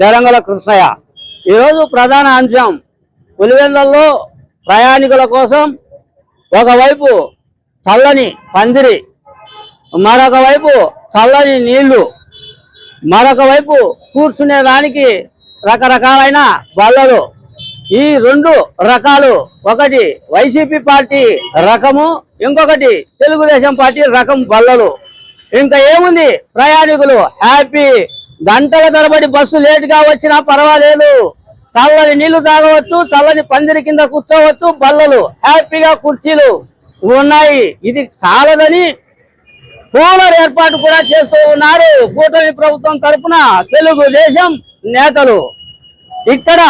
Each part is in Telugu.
దరంగల కృష్ణయ్య. ఈరోజు ప్రధాన అంశం పులివెందులలో ప్రయాణికుల కోసం ఒకవైపు చల్లని పందిరి, మరొక వైపు చల్లని నీళ్లు, మరొక వైపు కూర్చునేదానికి రకరకాలైన బల్లలు. ఈ రెండు రకాలు, ఒకటి వైసీపీ పార్టీ రకము, ఇంకొకటి తెలుగుదేశం పార్టీ రకం బల్లలు. ఇంకా ఏముంది, ప్రయాణికులు హ్యాపీ. గంటల తరబడి బస్సు లేటుగా వచ్చినా పర్వాలేదు, చల్లని నీళ్లు తాగవచ్చు, చల్లని పందిరి కింద కూర్చోవచ్చు, బల్లలు హ్యాపీగా కుర్చీలు ఉన్నాయి. ఇది చాలదని కూలర్ ఏర్పాటు కూడా చేస్తూ ఉన్నారు కూటమి ప్రభుత్వం తరఫున తెలుగుదేశం నేతలు. ఇక్కడ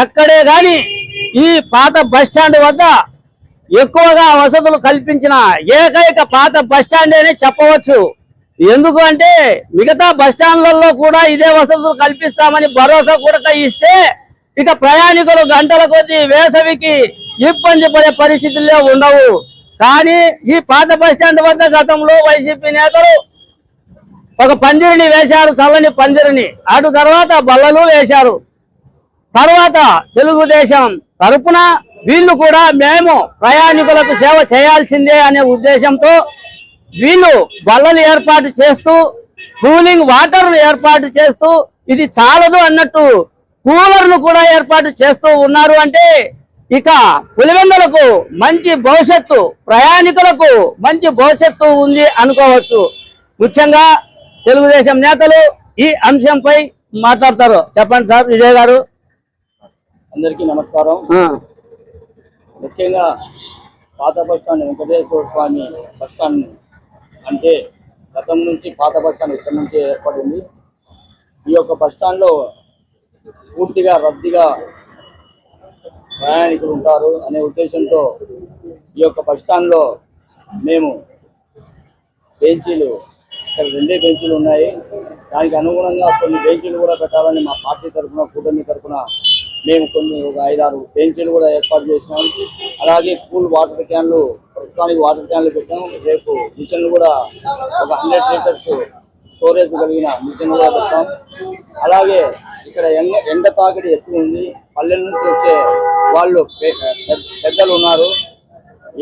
ఎక్కడే గాని ఈ పాత బస్టాండ్ వద్ద ఎక్కువగా వసతులు కల్పించిన ఏకైక పాత బస్టాండ్ అని చెప్పవచ్చు. ఎందుకు అంటే మిగతా బస్టాండ్లలో కూడా ఇదే వసతులు కల్పిస్తామని భరోసా కూడా ఇస్తే ఇక ప్రయాణికులు గంటల కొద్దీ వేసవికి ఇబ్బంది పడే పరిస్థితుల్లో ఉండవు. కానీ ఈ పాత బస్టాండ్ వద్ద గతంలో వైసీపీ నేతలు ఒక పందిరిని వేశారు, చల్లని పందిరిని. అటు తర్వాత బల్లలు వేశారు. తర్వాత తెలుగుదేశం తరపున వీళ్ళు కూడా మేము ప్రయాణికులకు సేవ చేయాల్సిందే అనే ఉద్దేశంతో వీళ్ళు బల్లలు ఏర్పాటు చేస్తూ, కూలింగ్ వాటర్ ఏర్పాటు చేస్తూ, ఇది చాలదు అన్నట్టు కూలర్ను కూడా ఏర్పాటు చేస్తూ ఉన్నారు. అంటే ఇక పులివెందులకు మంచి భవిష్యత్తు, ప్రయాణికులకు మంచి భవిష్యత్తు ఉంది అనుకోవచ్చు. ముఖ్యంగా తెలుగుదేశం నేతలు ఈ అంశంపై మాట్లాడతారు. చెప్పండి సార్. విజయ్ గారు. అందరికీ నమస్కారం. ముఖ్యంగా పాత బస్టాండ్ వెంకటేశ్వర స్వామి బస్టాండ్ అంటే గతం నుంచి పాత బస్టాండ్ ఇక్కడ నుంచి ఏర్పడింది. ఈ యొక్క బస్టాండ్లో పూర్తిగా రద్దీగా ప్రయాణికులు ఉంటారు అనే ఉద్దేశంతో ఈ యొక్క బస్టాండ్లో మేము బెంచీలు, ఇక్కడ 2 బెంచీలు ఉన్నాయి. దానికి అనుగుణంగా కొన్ని బెంచీలు కూడా పెట్టాలని మా పార్టీ తరఫున, కూటమి తరఫున మేము ఒక 5-6 బెంచీలు కూడా ఏర్పాటు చేసినాం. అలాగే కూల్ వాటర్ క్యాన్లు, ప్రస్తుతానికి వాటర్ క్యాన్లు పెట్టాం. రేపు మిషన్లు కూడా ఒక 100 లీటర్స్ స్టోరేజ్ కలిగిన మిషన్ కూడా పెట్టాం. అలాగే ఇక్కడ ఎండ తాకిడి ఎక్కువ ఉంది. పల్లెల నుంచి వచ్చే వాళ్ళు పెద్దలు ఉన్నారు.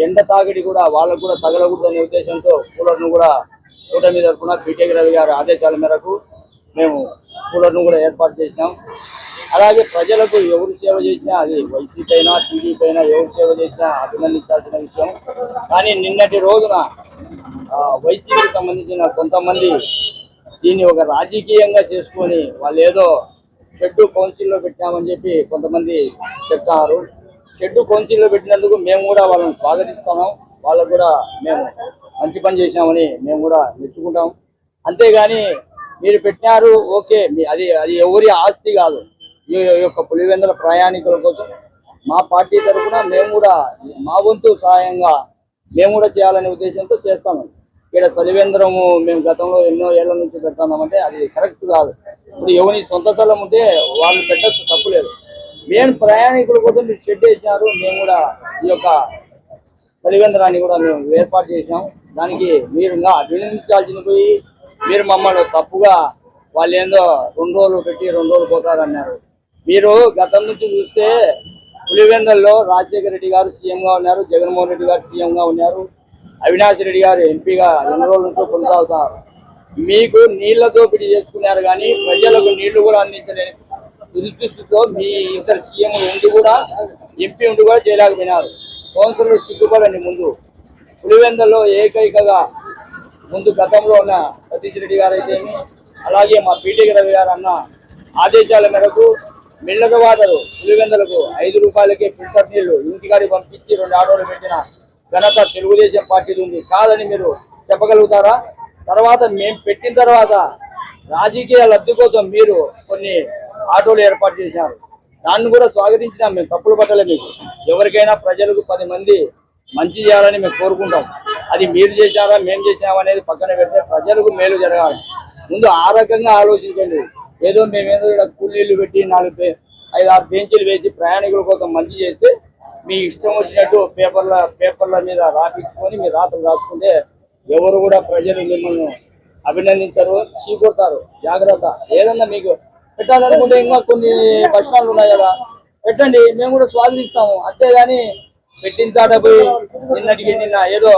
ఎండ తాకిడి కూడా వాళ్ళకు కూడా తగలకూడదు అనే ఉద్దేశంతో కూలర్ను కూడా కూటమి తరఫున పీటేకి రవి గారి ఆదేశాల మేరకు మేము కూలర్ను కూడా ఏర్పాటు చేసినాం. అలాగే ప్రజలకు ఎవరు సేవ చేసినా, అది వైసీపీ అయినా టీడీపీ అయినా ఎవరు సేవ చేసినా అభినందించాల్సిన విషయం. కానీ నిన్నటి రోజున వైసీపీకి సంబంధించిన కొంతమంది దీన్ని ఒక రాజకీయంగా చేసుకొని వాళ్ళు ఏదో షెడ్డు కౌన్సిల్లో పెట్టామని చెప్పి కొంతమంది చెప్తారు. షెడ్డు కౌన్సిల్లో పెట్టినందుకు మేము కూడా వాళ్ళని స్వాగతిస్తున్నాం. వాళ్ళకు కూడా మేము మంచి పని చేసినామని మేము కూడా మెచ్చుకుంటాం. అంతేగాని మీరు పెట్టినారు ఓకే, అది ఎవరి ఆస్తి కాదు. ఈ యొక్క పులివెందుల ప్రయాణికుల కోసం మా పార్టీ తరఫున మేము కూడా మా వంతు సహాయంగా మేము కూడా చేయాలనే ఉద్దేశంతో చేస్తాము. ఇక్కడ చలివేంద్రము మేము గతంలో ఎన్నో ఏళ్ల నుంచి పెడతామంటే అది కరెక్ట్ కాదు. ఇప్పుడు ఎవరి సొంత స్థలం ఉంటే వాళ్ళు పెట్టచ్చు, తప్పులేదు. మేము ప్రయాణికుల కోసం మీరు షెడ్ వేసినారు. మేము కూడా ఈ యొక్క చలివేంద్రాన్ని కూడా మేము ఏర్పాటు చేసినాం. దానికి మీరు ఇంకా అభినందించాల్సిన పోయి మీరు మమ్మల్ని తప్పుగా వాళ్ళు ఏందో 2 రోజులు పెట్టి 2 రోజులు పోతారన్నారు. మీరు గతం నుంచి చూస్తే పులివెందుల్లో రాజశేఖర రెడ్డి గారు సీఎంగా ఉన్నారు, జగన్మోహన్ రెడ్డి గారు సీఎంగా ఉన్నారు, అవినాష్ రెడ్డి గారు ఎంపీగా ఎన్ని రోజుల నుంచో కొనసాగుతారు. మీకు నీళ్ల దోపిడీ చేసుకున్నారు కానీ ప్రజలకు నీళ్లు కూడా అందించలేని దుస్థితితో మీ ఇద్దరు సీఎంలు ఉండి కూడా, ఎంపీ ఉండి కూడా చేయలేకపోయినారు. కౌన్సిలర్లు సిగ్గుపడండి. ముందు పులివెందుల్లో ఏకైకగా ముందు గతంలో ఉన్న సతీష్ రెడ్డి గారు అయితేమి, అలాగే మా పీటీకి రవి గారు అన్న ఆదేశాల మేరకు మిల్లర్ వాటరు పులివెందులకు 5 రూపాయలకే ఫిల్టర్ నీళ్లు ఇంటికాడికి పంపించి 2 ఆటోలు పెట్టిన ఘనత తెలుగుదేశం పార్టీది ఉంది. కాదని మీరు చెప్పగలుగుతారా? తర్వాత మేము పెట్టిన తర్వాత రాజకీయ లబ్ధి కోసం మీరు కొన్ని ఆటోలు ఏర్పాటు చేశారు. దాన్ని కూడా స్వాగతించినాం. మేము తప్పులు పట్టలే. మీకు ఎవరికైనా ప్రజలకు 10 మంది మంచి చేయాలని మేము కోరుకుంటాం. అది మీరు చేశారా మేము చేసామనేది పక్కన పెడితే ప్రజలకు మేలు జరగాలి. ముందు ఆ రకంగా ఆలోచించండి. ఏదో మేమేదో ఇక్కడ కూలీలు పెట్టి 4-5-6 బెంచీలు వేసి ప్రయాణికుల కోసం మంచి చేస్తే మీ ఇష్టం వచ్చినట్టు పేపర్ల మీద రాపించుకొని మీ రాతలు రాసుకుంటే ఎవరు కూడా ప్రజలు మిమ్మల్ని అభినందించరు, చీకొడతారు. జాగ్రత్త. ఏదన్నా మీకు పెట్టాలనుకుంటే ఇంకా కొన్ని బస్ స్టాండ్లు ఉన్నాయి కదా, పెట్టండి, మేము కూడా స్వాగతిస్తాము. అంతేగాని పెట్టించాట పోయి నిన్న ఏదో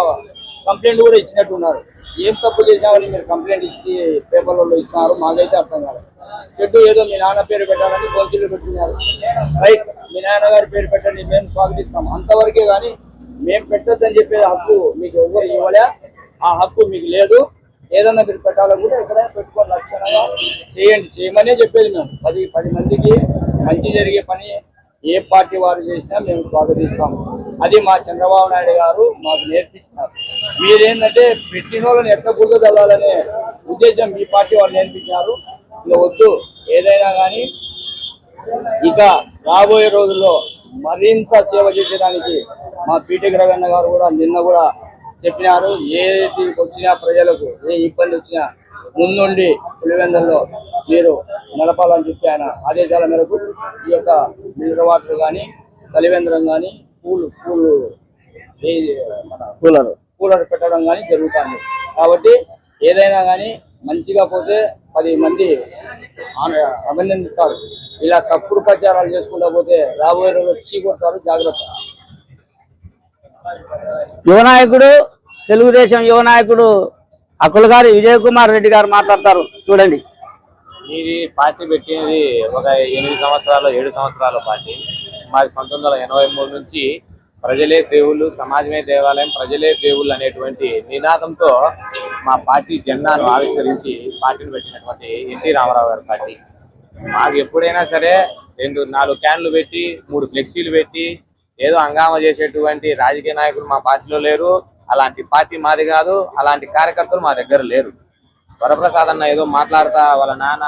కంప్లైంట్ కూడా ఇచ్చినట్టున్నారు. ఏం తప్పు చేసామని మీరు కంప్లైంట్ ఇచ్చి పేపర్లలో ఇస్తున్నారు, మాకైతే అర్థం కాదు. చెట్టు ఏదో మీ నాన్న పేరు పెట్టాలని గొంతులు పెట్టుకున్నారు. రైట్, మీ నాన్నగారి పేరు పెట్టండి, మేము స్వాగతిస్తాం, అంతవరకే. కానీ మేము పెట్టొద్దని చెప్పే హక్కు మీకు ఎవరు ఇవ్వలే, ఆ హక్కు మీకు లేదు. ఏదన్నా మీరు పెట్టాలనుకుంటే ఇక్కడ పెట్టుకొని లక్షణంగా చేయండి, చేయమనే చెప్పేది మేము. 10 మందికి మంచి జరిగే పని ఏ పార్టీ వారు చేసినా మేము స్వాగతిస్తాము. అది మా చంద్రబాబు నాయుడు గారు మాకు నేర్పించినారు. మీరేంటంటే పెట్టిన వాళ్ళని ఎట్లా గుర్తుదవ్వాలనే ఉద్దేశం మీ పార్టీ వాళ్ళు నేర్పించారు. ఇక వద్దు, ఏదైనా కానీ ఇక రాబోయే రోజుల్లో మరింత సేవ చేసేదానికి మా పీటికి రవీణ గారు కూడా నిన్న కూడా చెప్పినారు. ఏది వచ్చినా ప్రజలకు ఏ ఇబ్బంది వచ్చినా ముందుండి పులివెందుల్లో మీరు నడపాలని చెప్పి ఆయన ఆదేశాల మేరకు ఈ యొక్క మినరల్ వాటర్ కానీ చలివేంద్రం కానీ కూలర్ పెట్టడం కానీ జరుగుతుంది. కాబట్టి ఏదైనా కానీ మంచిగా పోతే 10 మంది అభినందిస్తారు. ఇలా తప్పుడు ప్రచారాలు చేసుకుంటా పోతే రాబోయే రోజులు చీకొడతారు, జాగ్రత్త. యువ నాయకుడు, తెలుగుదేశం యువ నాయకుడు అకుల్ గారి విజయ్ కుమార్ రెడ్డి గారు మాట్లాడతారు, చూడండి. ఇది పార్టీ పెట్టినది ఒక 8 సంవత్సరాలు 7 సంవత్సరాల పార్టీ. మాది 1983 నుంచి ప్రజలే దేవుళ్ళు, సమాజమే దేవాలయం, ప్రజలే దేవుళ్ళు అనేటువంటి నినాదంతో మా పార్టీ జెండాను ఆవిష్కరించి పార్టీని పెట్టినటువంటి ఎన్టీ రామారావు గారి పార్టీ. మాకు ఎప్పుడైనా సరే 2-4 క్యాన్లు పెట్టి 3 ఫ్లెక్సీలు పెట్టి ఏదో హంగామా చేసేటువంటి రాజకీయ నాయకులు మా పార్టీలో లేరు. అలాంటి పార్టీ మాది కాదు, అలాంటి కార్యకర్తలు మా దగ్గర లేరు. వరప్రసాద్ అన్న ఏదో మాట్లాడుతా వాళ్ళ నాన్న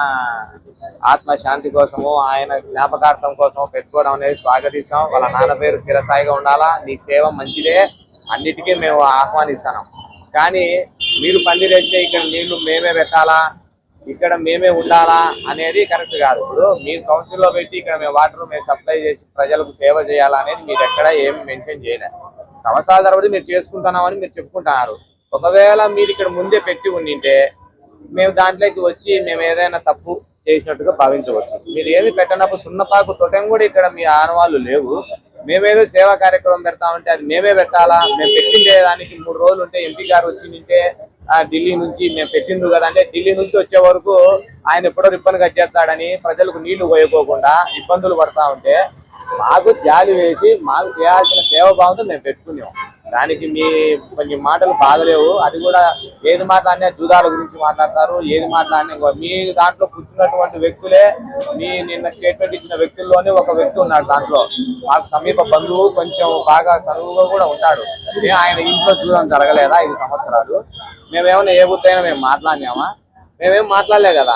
ఆత్మశాంతి కోసము, ఆయన జ్ఞాపకార్థం కోసం పెట్టుకోవడం అనేది స్వాగతిస్తాం. వాళ్ళ నాన్న పేరు చిరస్థాయిగా ఉండాలా, నీ సేవ మంచిదే, అన్నిటికీ మేము ఆహ్వానిస్తున్నాం. కానీ మీరు పందిరేస్తే ఇక్కడ నీళ్లు మేమే పెట్టాలా, ఇక్కడ మేమే ఉండాలా అనేది కరెక్ట్ కాదు. ఇప్పుడు మీరు కౌన్సిల్లో పెట్టి ఇక్కడ మేము వాటర్ మేము సప్లై చేసి ప్రజలకు సేవ చేయాలా అనేది మీరు ఎక్కడ ఏమి మెన్షన్ చేయలేదు. సంవత్సరాల తరబడి మీరు చేసుకుంటున్నామని మీరు చెప్పుకుంటున్నారు. ఒకవేళ మీరు ఇక్కడ ముందే పెట్టి ఉండింటే మేము దాంట్లోకి వచ్చి మేము ఏదైనా తప్పు చేసినట్టుగా భావించవచ్చు. మీరు ఏమి పెట్టినప్పుడు సున్నపాకు తొటం కూడా ఇక్కడ మీ ఆనవాళ్ళు లేవు. మేమేదో సేవా కార్యక్రమం పెడతామంటే అది మేమే పెట్టాలా? మేము పెట్టిండే దానికి 3 రోజులు ఉంటే ఎంపీ గారు వచ్చి నింటే ఢిల్లీ నుంచి మేము పెట్టిండ్రు కదా అంటే ఢిల్లీ నుంచి వచ్చే వరకు ఆయన ఎప్పుడో రిబ్బన్ కట్ చేస్తాడని ప్రజలకు నీళ్లు పోయకోకుండా ఇబ్బందులు పడతా ఉంటే మాకు జాలి వేసి మాకు చేయాల్సిన సేవ భావంతో మేము పెట్టుకున్నాం. దానికి మీ కొంచెం మాటలు బాగలేవు. అది కూడా ఏది మాట్లాడినా జూదాల గురించి మాట్లాడతారు, ఏది మాట్లాడినా మీ దాంట్లో కూర్చున్నటువంటి వ్యక్తులే మీ నిన్న స్టేట్మెంట్ ఇచ్చిన వ్యక్తుల్లోనే ఒక వ్యక్తి ఉన్నాడు దాంట్లో, మాకు సమీప బంధువు, కొంచెం బాగా చదువుగా కూడా ఉంటాడు. ఆయన ఇంట్లో జూదం జరగలేదా 5 సంవత్సరాలు? మేమేమన్నా ఏ బుద్ధైనా మేము మాట్లాడినామా? మేమేం మాట్లాడలే కదా.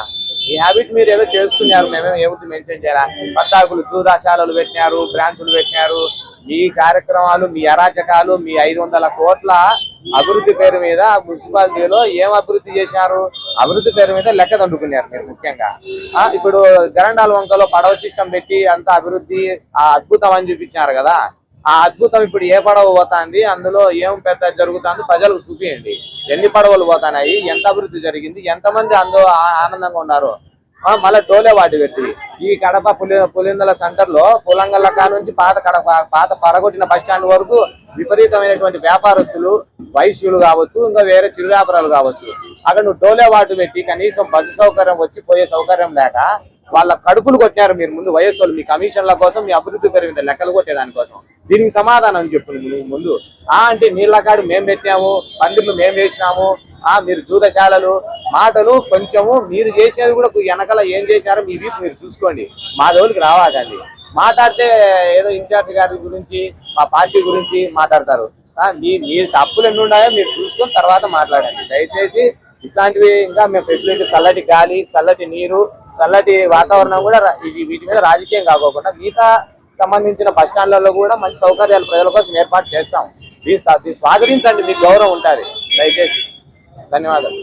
ఈ హ్యాబిట్ మీరు ఏదో చేసుకున్నారు, మేమేమో ఏ బుద్ధి మెన్షన్ చేయాలా? పద్దాకులు జూదాశాలలు పెట్టినారు, బ్రాంచులు పెట్టినారు. మీ కార్యక్రమాలు, మీ అరాచకాలు, మీ 500 కోట్ల అభివృద్ధి పేరు మీద మున్సిపాలిటీలో ఏం అభివృద్ధి చేశారు? అభివృద్ధి పేరు మీద లెక్క దండుకున్నారు మీరు. ముఖ్యంగా ఇప్పుడు గరండాల వంకలో పడవ సిస్టమ్ పెట్టి అంత అభివృద్ధి అద్భుతం అని చూపించారు కదా. ఆ అద్భుతం ఇప్పుడు ఏ పడవ పోతుంది, అందులో ఏం పెద్ద జరుగుతుంది ప్రజలకు చూపియండి. ఎన్ని పడవలు పోతున్నాయి, ఎంత అభివృద్ధి జరిగింది, ఎంతమంది అందులో ఆనందంగా ఉన్నారు. మళ్ళీ టోలే వాటి పెట్టి ఈ కడప పులిందల సెంటర్ లో పులంగల్ల కా నుంచి పాత పడగొట్టిన బస్ స్టాండ్ వరకు విపరీతమైనటువంటి వ్యాపారస్తులు, వైశ్యులు కావచ్చు, ఇంకా వేరే చిరు వ్యాపారాలు కావచ్చు, అక్కడ నువ్వు టోలే వాటి పెట్టి కనీసం బస్సు సౌకర్యం వచ్చి పోయే సౌకర్యం లేక వాళ్ళ కడుపులు కొట్టారు మీరు ముందు వయస్సు వాళ్ళు. మీ కమిషన్ల కోసం, మీ అభివృద్ధి పెరిగింది లెక్కలు కొట్టే దానికోసం. దీనికి సమాధానం చెప్పు నువ్వు ముందు. అంటే నీళ్ళ కాడు మేము పెట్టాము, పందిర్లు మేము వేసినాము, మీరు జూదశాలలు మాటలు కొంచెము మీరు చేసేది కూడా వెనకాల ఏం చేశారో మీ వీపు మీరు చూసుకోండి. మా దేవుడికి రావాలండి. మాట్లాడితే ఏదో ఇన్ఛార్జ్ గారి గురించి మా పార్టీ గురించి మాట్లాడతారు. మీరు తప్పులు ఎన్ని ఉన్నాయో మీరు చూసుకొని తర్వాత మాట్లాడండి దయచేసి. ఇట్లాంటివి ఇంకా మేము ఫెసిలిటీ, చల్లటి గాలి, చల్లటి నీరు, చల్లటి వాతావరణం కూడా వీటి మీద రాజకీయం కాకోకుండా మిగతా సంబంధించిన బస్ స్టాండ్లలో కూడా మంచి సౌకర్యాలు ప్రజల కోసం ఏర్పాటు చేస్తాం. స్వాగతించండి, మీకు గౌరవం ఉంటుంది దయచేసి. ధన్యవాదాలు.